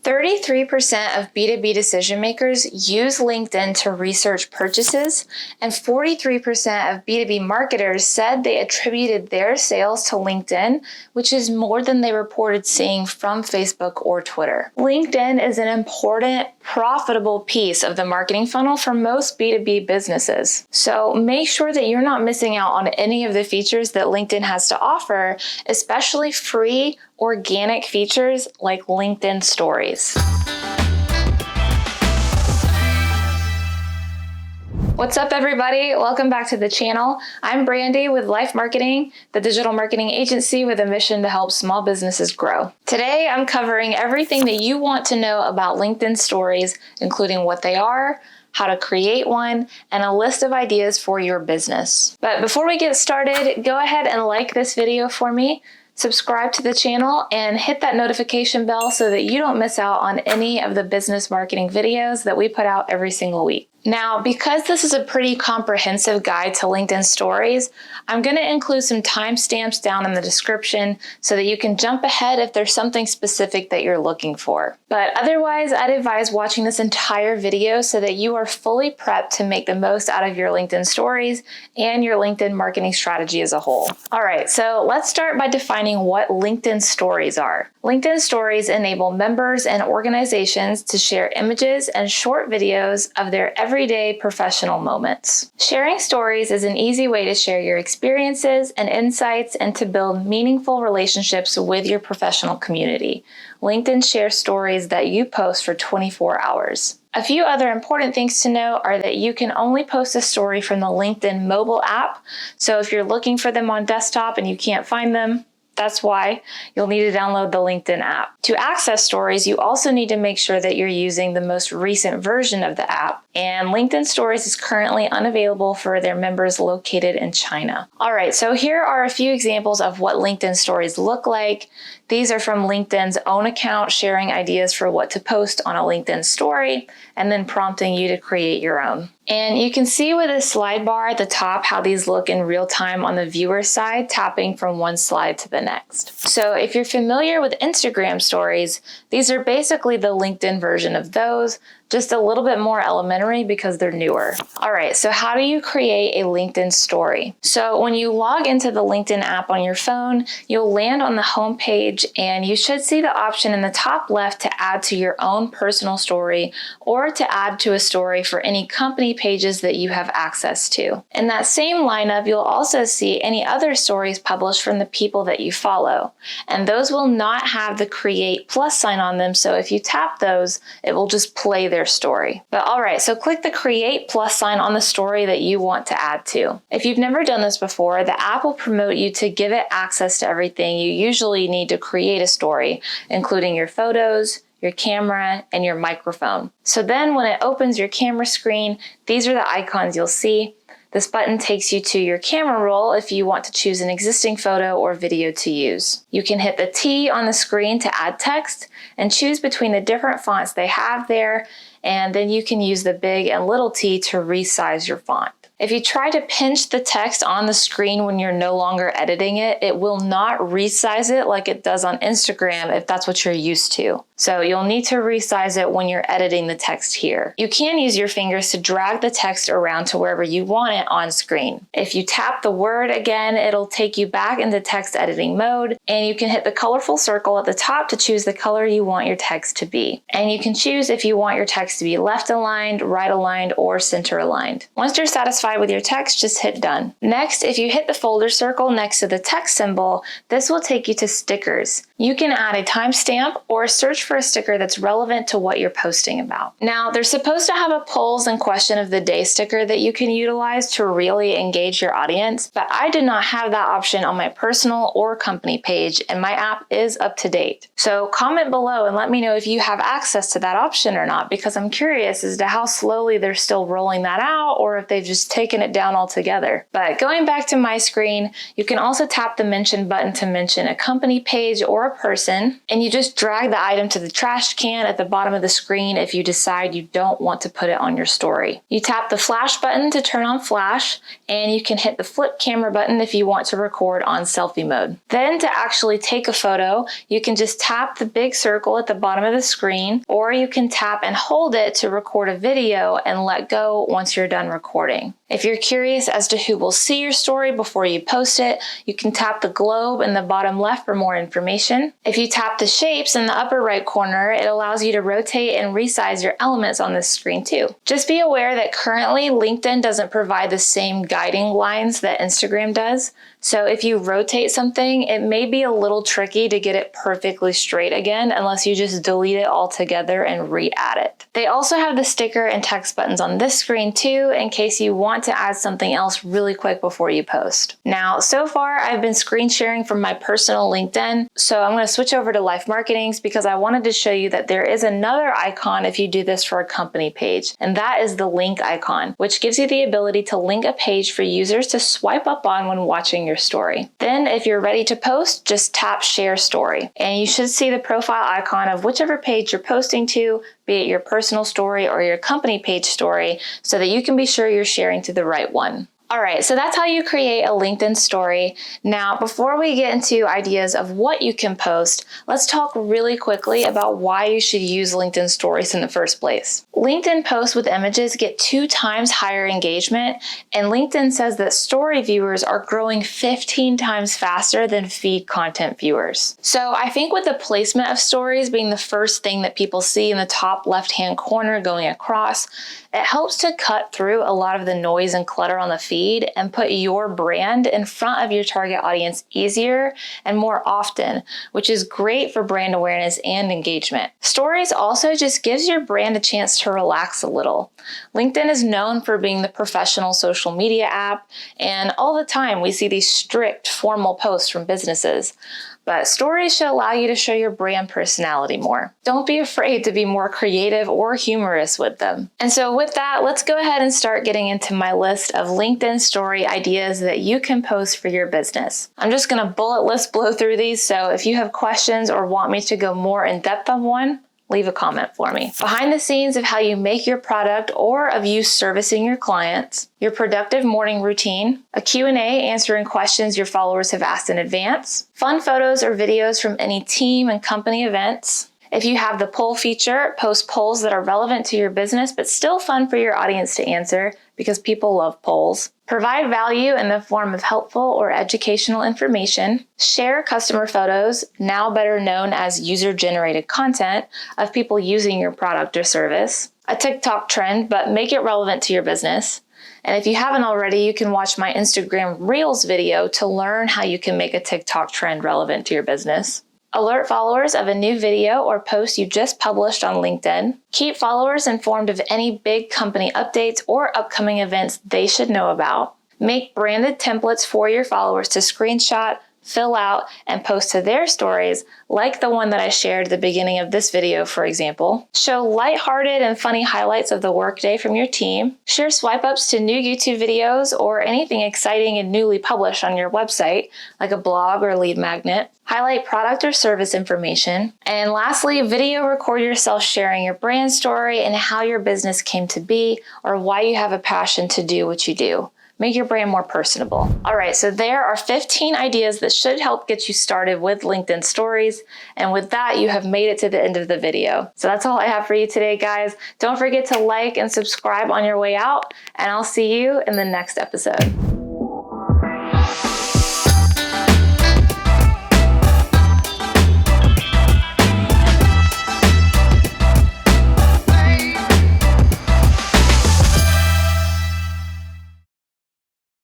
33% of B2B decision makers use LinkedIn to research purchases, and 43% of B2B marketers said they attributed their sales to LinkedIn, which is more than they reported seeing from Facebook or Twitter. LinkedIn is an important, profitable piece of the marketing funnel for most B2B businesses. So make sure that you're not missing out on any of the features that LinkedIn has to offer, especially free organic features like LinkedIn Stories. What's up, everybody? Welcome back to the channel. I'm Brandy with LYFE Marketing, the digital marketing agency with a mission to help small businesses grow. Today, I'm covering everything that you want to know about LinkedIn Stories, including what they are, how to create one, and a list of ideas for your business. But before we get started, go ahead and like this video for me, subscribe to the channel, and hit that notification bell so that you don't miss out on any of the business marketing videos that we put out every single week. Now, because this is a pretty comprehensive guide to LinkedIn Stories, I'm going to include some timestamps down in the description so that you can jump ahead if there's something specific that you're looking for. But otherwise, I'd advise watching this entire video so that you are fully prepped to make the most out of your LinkedIn Stories and your LinkedIn marketing strategy as a whole. All right, so let's start by defining what LinkedIn Stories are. LinkedIn Stories enable members and organizations to share images and short videos of their everyday professional moments. Sharing stories is an easy way to share your experiences and insights and to build meaningful relationships with your professional community. LinkedIn shares stories that you post for 24 hours. A few other important things to know are that you can only post a story from the LinkedIn mobile app. So if you're looking for them on desktop and you can't find them, that's why you'll need to download the LinkedIn app. To access stories, you also need to make sure that you're using the most recent version of the app. And LinkedIn Stories is currently unavailable for their members located in China. All right, so here are a few examples of what LinkedIn Stories look like. These are from LinkedIn's own account, sharing ideas for what to post on a LinkedIn story, and then prompting you to create your own. And you can see with this slide bar at the top how these look in real time on the viewer side, tapping from one slide to the next. So if you're familiar with Instagram stories, these are basically the LinkedIn version of those, just a little bit more elementary because they're newer. All right, so how do you create a LinkedIn story? So when you log into the LinkedIn app on your phone, you'll land on the home page and you should see the option in the top left to add to your own personal story or to add to a story for any company pages that you have access to. In that same lineup, you'll also see any other stories published from the people that you follow. And those will not have the create plus sign on them, so if you tap those, it will just play their story. But all right, so click the create plus sign on the story that you want to add to. If you've never done this before, the app will promote you to give it access to everything you usually need to create a story, including your photos, your camera, and your microphone. So then when it opens your camera screen, these are the icons you'll see. This button takes you to your camera roll if you want to choose an existing photo or video to use. You can hit the T on the screen to add text and choose between the different fonts they have there, and then you can use the big and little t to resize your font. If you try to pinch the text on the screen when you're no longer editing it, it will not resize it like it does on Instagram if that's what you're used to. So you'll need to resize it when you're editing the text here. You can use your fingers to drag the text around to wherever you want it on screen. If you tap the word again, it'll take you back into text editing mode, and you can hit the colorful circle at the top to choose the color you want your text to be. And you can choose if you want your text to be left aligned, right aligned, or center aligned. Once you're satisfied with your text, just hit done. Next, if you hit the folder circle next to the text symbol, this will take you to stickers. You can add a timestamp or search for a sticker that's relevant to what you're posting about. Now, they're supposed to have a polls and question of the day sticker that you can utilize to really engage your audience, but I did not have that option on my personal or company page, and my app is up to date. So comment below and let me know if you have access to that option or not, because I'm curious as to how slowly they're still rolling that out, or if they've just taken it down altogether. But going back to my screen, you can also tap the mention button to mention a company page or a person, and you just drag the item to the trash can at the bottom of the screen if you decide you don't want to put it on your story. You tap the flash button to turn on flash, and you can hit the flip camera button if you want to record on selfie mode. Then to actually take a photo, you can just tap the big circle at the bottom of the screen, or you can tap and hold it to record a video and let go once you're done recording. If you're curious as to who will see your story before you post it, you can tap the globe in the bottom left for more information. If you tap the shapes in the upper right corner, it allows you to rotate and resize your elements on this screen too. Just be aware that currently LinkedIn doesn't provide the same guiding lines that Instagram does. So if you rotate something, it may be a little tricky to get it perfectly straight again unless you just delete it altogether and re-add it. They also have the sticker and text buttons on this screen too, in case you want to add something else really quick before you post. Now, so far I've been screen sharing from my personal LinkedIn, so I'm going to switch over to LYFE Marketing's because I wanted to show you that there is another icon if you do this for a company page, and that is the link icon, which gives you the ability to link a page for users to swipe up on when watching your story. Then if you're ready to post, just tap share story, and you should see the profile icon of whichever page you're posting to, be it your personal story or your company page story, so that you can be sure you're sharing to the right one. All right, so that's how you create a LinkedIn story. Now, before we get into ideas of what you can post, let's talk really quickly about why you should use LinkedIn stories in the first place. LinkedIn posts with images get 2 times higher engagement, and LinkedIn says that story viewers are growing 15 times faster than feed content viewers. So I think with the placement of stories being the first thing that people see in the top left-hand corner going across, it helps to cut through a lot of the noise and clutter on the feed and put your brand in front of your target audience easier and more often, which is great for brand awareness and engagement. Stories also just gives your brand a chance to relax a little. LinkedIn is known for being the professional social media app, and all the time we see these strict, formal posts from businesses. But stories should allow you to show your brand personality more. Don't be afraid to be more creative or humorous with them. And so with that, let's go ahead and start getting into my list of LinkedIn story ideas that you can post for your business. I'm just gonna bullet list blow through these, so if you have questions or want me to go more in depth on one, leave a comment for me. Behind the scenes of how you make your product or of you servicing your clients, your productive morning routine, a Q&A answering questions your followers have asked in advance, fun photos or videos from any team and company events. If you have the poll feature, post polls that are relevant to your business but still fun for your audience to answer because people love polls. Provide value in the form of helpful or educational information. Share customer photos, now better known as user-generated content, of people using your product or service. A TikTok trend, but make it relevant to your business. And if you haven't already, you can watch my Instagram Reels video to learn how you can make a TikTok trend relevant to your business. Alert followers of a new video or post you just published on LinkedIn. Keep followers informed of any big company updates or upcoming events they should know about. Make branded templates for your followers to screenshot, fill out, and post to their stories, like the one that I shared at the beginning of this video, for example. Show lighthearted and funny highlights of the workday from your team. Share swipe ups to new YouTube videos or anything exciting and newly published on your website, like a blog or lead magnet. Highlight product or service information. And lastly, video record yourself sharing your brand story and how your business came to be or why you have a passion to do what you do. Make your brand more personable. All right, so there are 15 ideas that should help get you started with LinkedIn stories. And with that, you have made it to the end of the video. So that's all I have for you today, guys. Don't forget to like and subscribe on your way out, and I'll see you in the next episode.